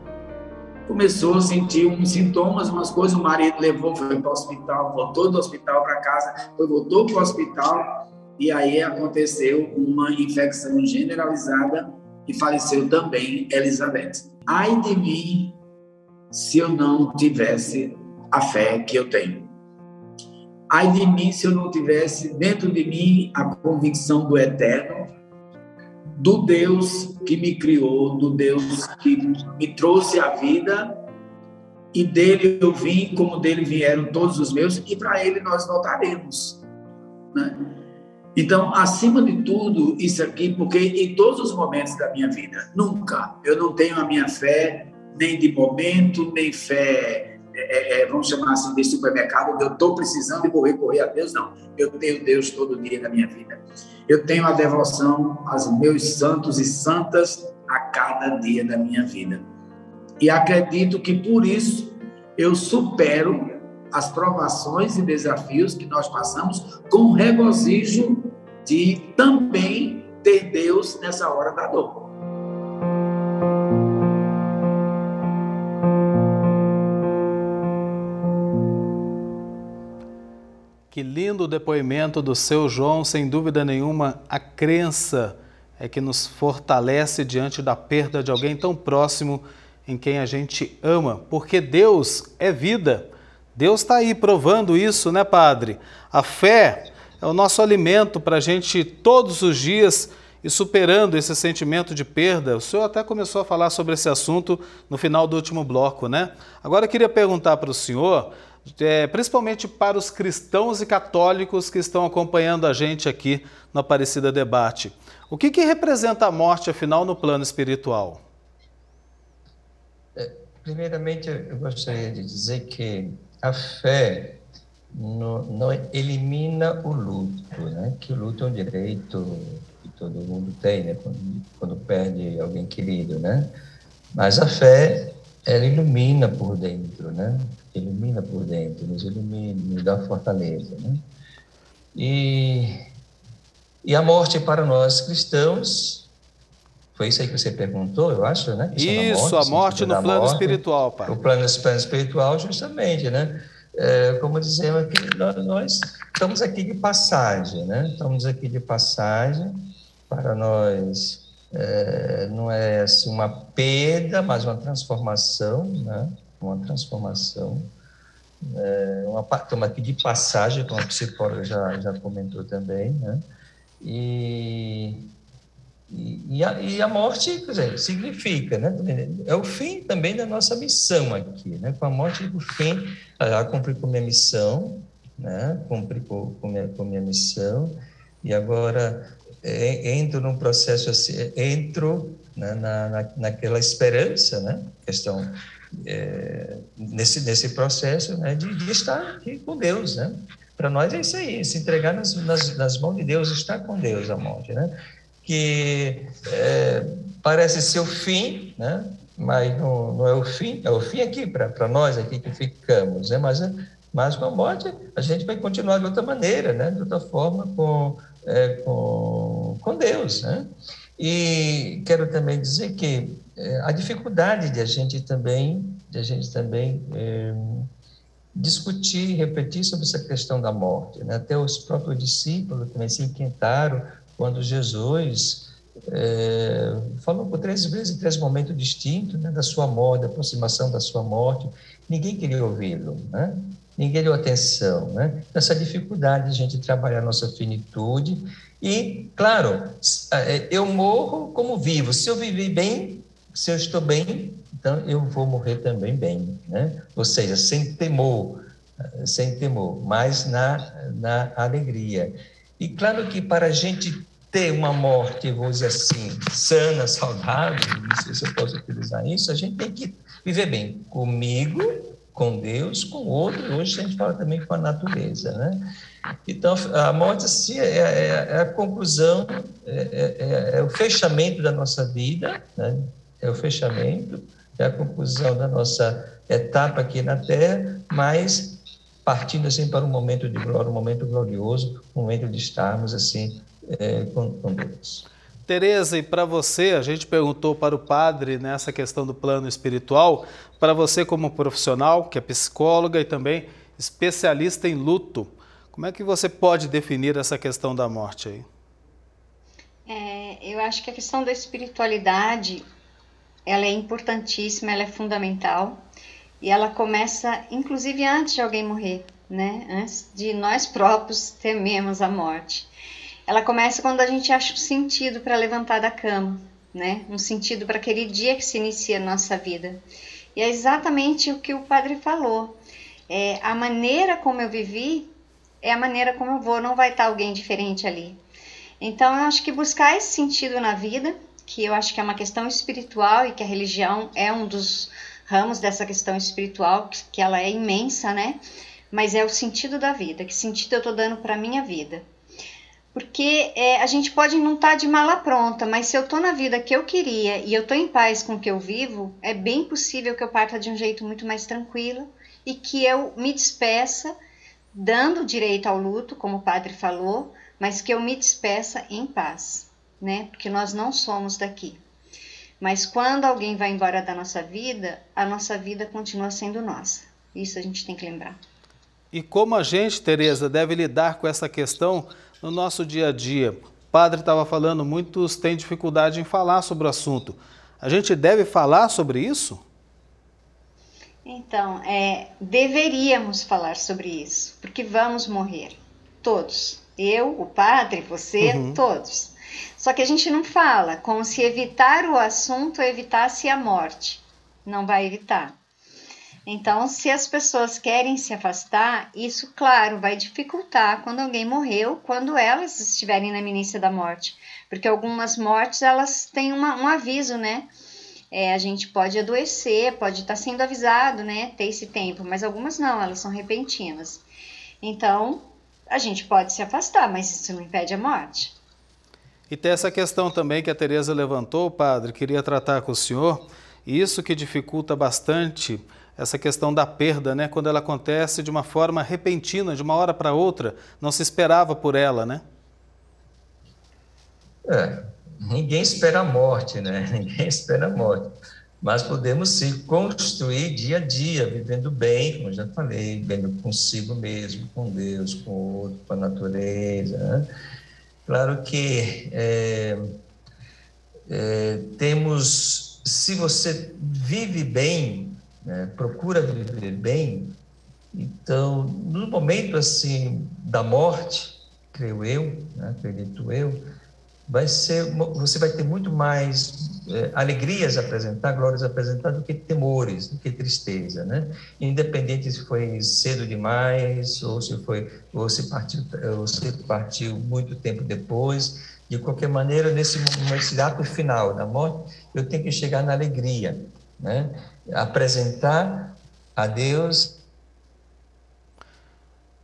Speaker 9: Começou a sentir uns sintomas, umas coisas, o marido levou, foi para o hospital, voltou do hospital para casa, voltou para o hospital, e aí aconteceu uma infecção generalizada e faleceu também Elizabeth. Ai de mim, se eu não tivesse a fé que eu tenho. Ai de mim, se eu não tivesse dentro de mim a convicção do eterno, do Deus que me criou, do Deus que me trouxe a vida, e dele eu vim, como dele vieram todos os meus, e para ele nós voltaremos, né? Então, acima de tudo, isso aqui, porque em todos os momentos da minha vida, nunca, eu não tenho a minha fé, nem de momento, nem fé, vamos chamar assim, de supermercado, onde eu estou precisando de correr a Deus, não. Eu tenho Deus todo dia na minha vida. Eu tenho a devoção aos meus santos e santas a cada dia da minha vida. E acredito que, por isso, eu supero as provações e desafios que nós passamos com regozijo de também ter Deus nessa hora da dor.
Speaker 1: Que lindo depoimento do seu João, sem dúvida nenhuma, a crença é que nos fortalece diante da perda de alguém tão próximo em quem a gente ama, porque Deus é vida. Deus está aí provando isso, né, Padre? A fé é o nosso alimento para a gente todos os dias ir superando esse sentimento de perda. O senhor até começou a falar sobre esse assunto no final do último bloco, né? Agora eu queria perguntar para o senhor, principalmente para os cristãos e católicos que estão acompanhando a gente aqui no Aparecida Debate. O que representa a morte, afinal, no plano espiritual?
Speaker 2: Primeiramente, eu gostaria de dizer que a fé não elimina o luto, né? Que o luto é um direito que todo mundo tem, né? Quando perde alguém querido, né? Mas a fé, ela ilumina por dentro, né? Ilumina por dentro, nos ilumina, nos dá fortaleza, né? E a morte para nós cristãos, foi isso aí que você perguntou, eu acho, né?
Speaker 1: Isso, a morte no plano espiritual, pai.
Speaker 2: O plano espiritual, justamente, né? Como dizemos aqui, nós estamos aqui de passagem, né? Estamos aqui de passagem, para nós não é assim, uma perda, mas uma transformação, né? Uma transformação. Estamos aqui de passagem, como a psicóloga já comentou também, né? E a morte, quer dizer, significa, né? É o fim também da nossa missão aqui, né? Com a morte, o fim, cumpri com minha missão, né? Cumpri com minha missão, e agora entro num processo assim, né, naquela esperança, né? Questão nesse processo, né? De estar aqui com Deus, né? Para nós é isso aí, se entregar nas mãos de Deus, estar com Deus, a morte, né? Que parece ser o fim, né? Mas não é o fim, é o fim aqui para nós aqui que ficamos, né? Mas com a morte a gente vai continuar de outra maneira, né? De outra forma com Deus, né? E quero também dizer que a dificuldade de a gente também discutir, refletir sobre essa questão da morte, né? Até os próprios discípulos também se inquietaram quando Jesus falou por 3 vezes em 3 momentos distintos, né, da sua morte, da aproximação da sua morte, ninguém queria ouvi-lo, né? Ninguém deu atenção, né? Essa dificuldade de a gente trabalhar a nossa finitude e, claro, eu morro como vivo. Se eu vivi bem, se eu estou bem, então eu vou morrer também bem, né? Ou seja, sem temor, mas na alegria. E claro que para a gente ter uma morte, vou dizer assim, sana, saudável, não sei se eu posso utilizar isso, a gente tem que viver bem comigo, com Deus, com o outro, e hoje a gente fala também com a natureza, né? Então, a morte assim, é a conclusão, é o fechamento da nossa vida, né? É o fechamento, é a conclusão da nossa etapa aqui na Terra, mas partindo assim para um momento de glória, um momento glorioso, um momento de estarmos assim com Deus.
Speaker 1: Tereza, e para você, a gente perguntou para o padre nessa questão do plano espiritual, para você como profissional, que é psicóloga e também especialista em luto, como é que você pode definir essa questão da morte aí?
Speaker 3: Eu acho que a questão da espiritualidade, ela é importantíssima, ela é fundamental, e ela começa, inclusive, antes de alguém morrer, né? Antes de nós próprios tememos a morte. Ela começa quando a gente acha um sentido para levantar da cama, né? Um sentido para aquele dia que se inicia a nossa vida. E é exatamente o que o padre falou. A maneira como eu vivi é a maneira como eu vou, não vai estar alguém diferente ali. Então, eu acho que buscar esse sentido na vida, que eu acho que é uma questão espiritual e que a religião é um dos ramos dessa questão espiritual, que ela é imensa, né? Mas é o sentido da vida. Que sentido eu estou dando para a minha vida? Porque a gente pode não estar de mala pronta, mas se eu estou na vida que eu queria e eu estou em paz com o que eu vivo, é bem possível que eu parta de um jeito muito mais tranquilo e que eu me despeça, dando direito ao luto, como o padre falou, mas que eu me despeça em paz, né? Porque nós não somos daqui. Mas quando alguém vai embora da nossa vida, a nossa vida continua sendo nossa. Isso a gente tem que lembrar.
Speaker 1: E como a gente, Tereza, deve lidar com essa questão no nosso dia a dia? O padre estava falando, muitos têm dificuldade em falar sobre o assunto. A gente deve falar sobre isso?
Speaker 3: Então, deveríamos falar sobre isso, porque vamos morrer, todos. Eu, o padre, você, todos. Só que a gente não fala, como se evitar o assunto evitasse a morte. Não vai evitar. Então, se as pessoas querem se afastar, isso, claro, vai dificultar quando alguém morreu, quando elas estiverem na iminência da morte. Porque algumas mortes, elas têm um aviso, né? A gente pode adoecer, pode estar sendo avisado, né? Ter esse tempo, mas algumas não, elas são repentinas. Então, a gente pode se afastar, mas isso não impede a morte.
Speaker 1: E tem essa questão também que a Tereza levantou, padre, queria tratar com o senhor, isso que dificulta bastante essa questão da perda, né? Quando ela acontece de uma forma repentina, de uma hora para outra, não se esperava por ela, né?
Speaker 2: Ninguém espera a morte, né? Ninguém espera a morte. Mas podemos se construir dia a dia, vivendo bem, como eu já falei, vivendo consigo mesmo, com Deus, com o outro, com a natureza, né? Claro que temos, se você vive bem, procura viver bem, então, no momento assim da morte, creio eu, né, acredito eu, você vai ter muito mais alegrias a apresentar, glórias a apresentar, do que temores, do que tristeza, né? Independente se foi cedo demais ou se partiu muito tempo depois. De qualquer maneira, nesse ato final da morte, eu tenho que chegar na alegria, né? Apresentar a Deus.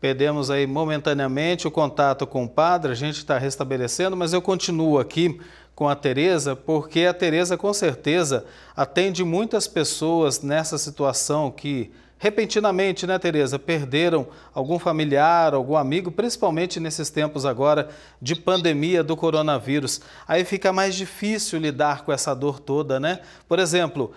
Speaker 1: Perdemos aí momentaneamente o contato com o padre, a gente está restabelecendo, mas eu continuo aqui com a Tereza, porque a Tereza com certeza atende muitas pessoas nessa situação que repentinamente, né, Tereza, perderam algum familiar, algum amigo, principalmente nesses tempos agora de pandemia do coronavírus. Aí fica mais difícil lidar com essa dor toda, né? Por exemplo,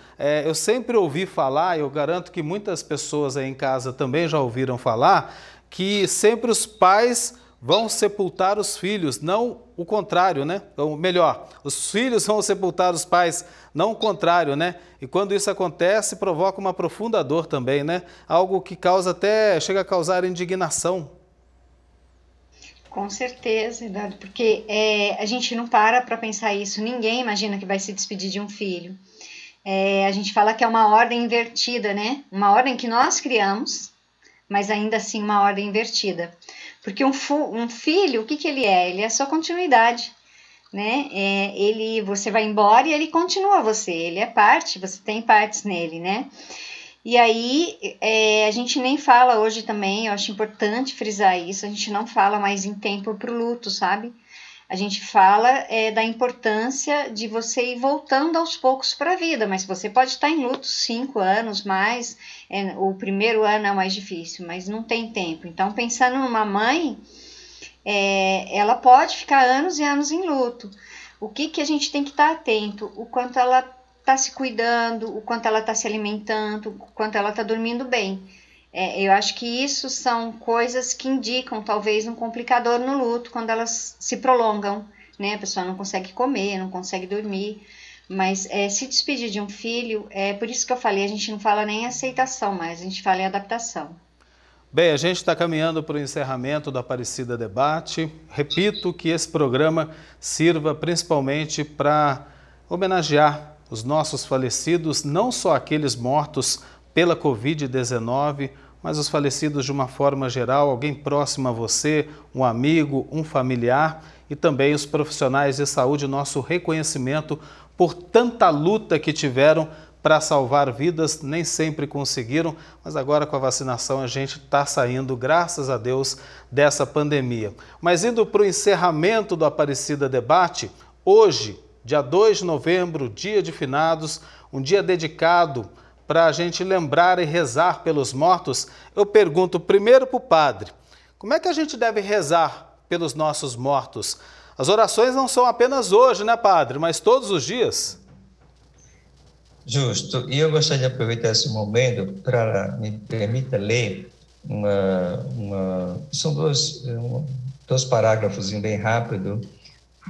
Speaker 1: eu sempre ouvi falar, eu garanto que muitas pessoas aí em casa também já ouviram falar, que sempre os pais vão sepultar os filhos, não o contrário, né? Ou melhor, os filhos vão sepultar os pais, não o contrário, né? E quando isso acontece, provoca uma profunda dor também, né? Algo que chega a causar indignação.
Speaker 3: Com certeza, Eduardo, porque a gente não para pensar isso. Ninguém imagina que vai se despedir de um filho. A gente fala que é uma ordem invertida, né? Uma ordem que nós criamos, mas ainda assim uma ordem invertida. Porque um filho, o que ele é? Ele é a sua continuidade, né? Você vai embora e ele continua você, ele é parte, você tem partes nele, né? E aí, a gente nem fala hoje também, eu acho importante frisar isso, a gente não fala mais em tempo para o luto, sabe? A gente fala da importância de você ir voltando aos poucos para a vida, mas você pode estar em luto 5 anos mais, o primeiro ano é o mais difícil, mas não tem tempo. Então, pensando numa mãe, ela pode ficar anos e anos em luto. O que a gente tem que estar atento? O quanto ela está se cuidando, o quanto ela está se alimentando, o quanto ela está dormindo bem. Eu acho que isso são coisas que indicam talvez um complicador no luto, quando elas se prolongam, né? A pessoa não consegue comer, não consegue dormir, mas se despedir de um filho, por isso que eu falei, a gente não fala nem em aceitação mais, a gente fala em adaptação.
Speaker 1: Bem, a gente está caminhando para o encerramento do Aparecida Debate. Repito que esse programa sirva principalmente para homenagear os nossos falecidos, não só aqueles mortos pela Covid-19, mas os falecidos de uma forma geral, alguém próximo a você, um amigo, um familiar, e também os profissionais de saúde, nosso reconhecimento por tanta luta que tiveram para salvar vidas, nem sempre conseguiram, mas agora com a vacinação a gente está saindo, graças a Deus, dessa pandemia. Mas indo para o encerramento do Aparecida Debate, hoje, dia 2 de novembro, dia de finados, um dia dedicado para a gente lembrar e rezar pelos mortos, eu pergunto primeiro para o padre, como é que a gente deve rezar pelos nossos mortos? As orações não são apenas hoje, né, padre, mas todos os dias?
Speaker 2: Justo. E eu gostaria de aproveitar esse momento para, me permita ler são dois parágrafos bem rápido,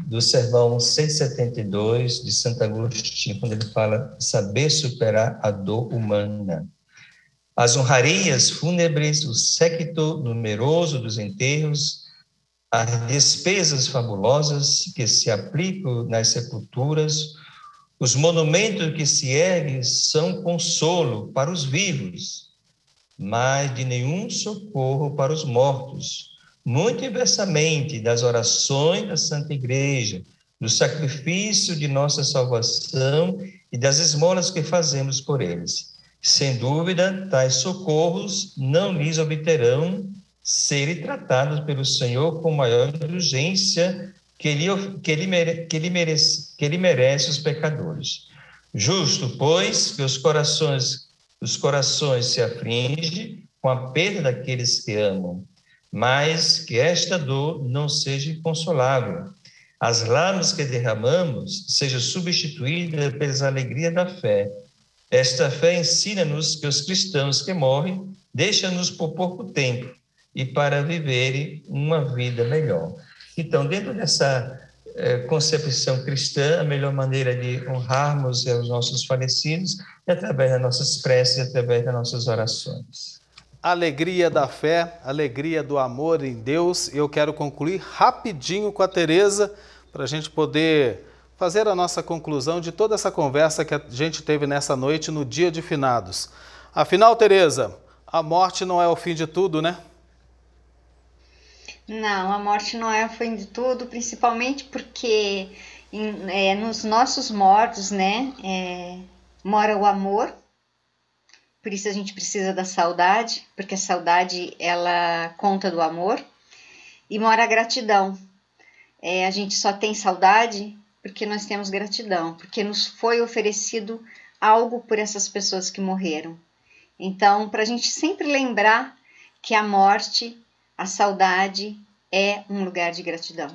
Speaker 2: do Sermão 172 de Santo Agostinho, quando ele fala saber superar a dor humana. As honrarias fúnebres, o séquito numeroso dos enterros, as despesas fabulosas que se aplicam nas sepulturas, os monumentos que se erguem são consolo para os vivos, mas de nenhum socorro para os mortos, muito inversamente das orações da Santa Igreja, do sacrifício de nossa salvação e das esmolas que fazemos por eles. Sem dúvida, tais socorros não lhes obterão serem tratados pelo Senhor com maior urgência que ele merece os pecadores. Justo, pois, que os corações se afligem com a perda daqueles que amam, mas que esta dor não seja inconsolável. As lágrimas que derramamos sejam substituídas pelas alegrias da fé. Esta fé ensina-nos que os cristãos que morrem deixam-nos por pouco tempo e para viverem uma vida melhor. Então, dentro dessa concepção cristã, a melhor maneira de honrarmos os nossos falecidos é através das nossas preces, através das nossas orações.
Speaker 1: Alegria da fé, alegria do amor em Deus. E eu quero concluir rapidinho com a Tereza, para a gente poder fazer a nossa conclusão de toda essa conversa que a gente teve nessa noite no dia de finados. Afinal, Tereza, a morte não é o fim de tudo, né?
Speaker 3: Não, a morte não é o fim de tudo, principalmente porque nos nossos mortos, né, mora o amor. Por isso a gente precisa da saudade, porque a saudade, ela conta do amor. E mora a gratidão. A gente só tem saudade porque nós temos gratidão, porque nos foi oferecido algo por essas pessoas que morreram. Então, para a gente sempre lembrar que a morte, a saudade, é um lugar de gratidão.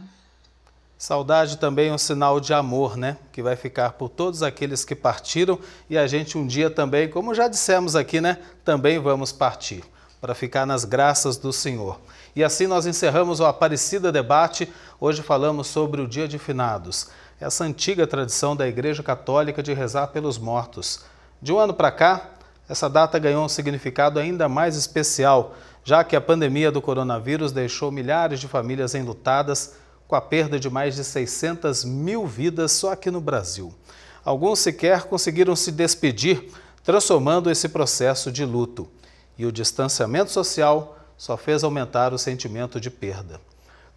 Speaker 1: Saudade também é um sinal de amor, né? Que vai ficar por todos aqueles que partiram e a gente um dia também, como já dissemos aqui, né? Também vamos partir. para ficar nas graças do Senhor. E assim nós encerramos o Aparecida Debate. Hoje falamos sobre o Dia de Finados, essa antiga tradição da Igreja Católica de rezar pelos mortos. De um ano para cá, essa data ganhou um significado ainda mais especial, já que a pandemia do coronavírus deixou milhares de famílias enlutadas, com a perda de mais de 600 mil vidas só aqui no Brasil. Alguns sequer conseguiram se despedir, transformando esse processo de luto. E o distanciamento social só fez aumentar o sentimento de perda.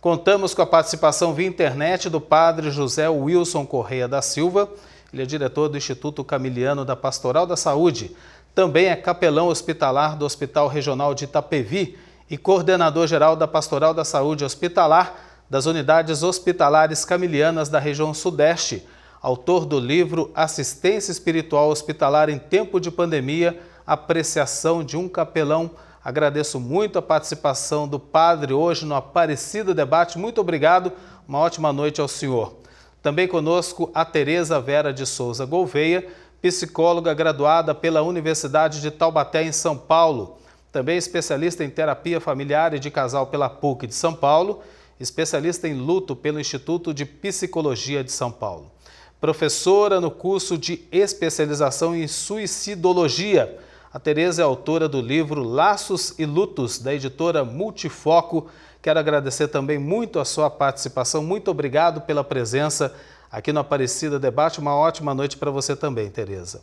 Speaker 1: Contamos com a participação via internet do padre José Wilson Correia da Silva. Ele é diretor do Instituto Camiliano da Pastoral da Saúde. Também é capelão hospitalar do Hospital Regional de Itapevi e coordenador-geral da Pastoral da Saúde Hospitalar das Unidades Hospitalares Camilianas da região Sudeste. Autor do livro Assistência Espiritual Hospitalar em Tempo de Pandemia, Apreciação de um Capelão. Agradeço muito a participação do padre hoje no Aparecida Debate. Muito obrigado, uma ótima noite ao senhor. Também conosco a Tereza Vera de Souza Gouveia, psicóloga graduada pela Universidade de Taubaté, em São Paulo. Também especialista em terapia familiar e de casal pela PUC de São Paulo, especialista em luto pelo Instituto de Psicologia de São Paulo. Professora no curso de especialização em suicidologia. A Tereza é autora do livro Laços e Lutos, da editora Multifoco. Quero agradecer também muito a sua participação. Muito obrigado pela presença aqui no Aparecida Debate. Uma ótima noite para você também, Tereza.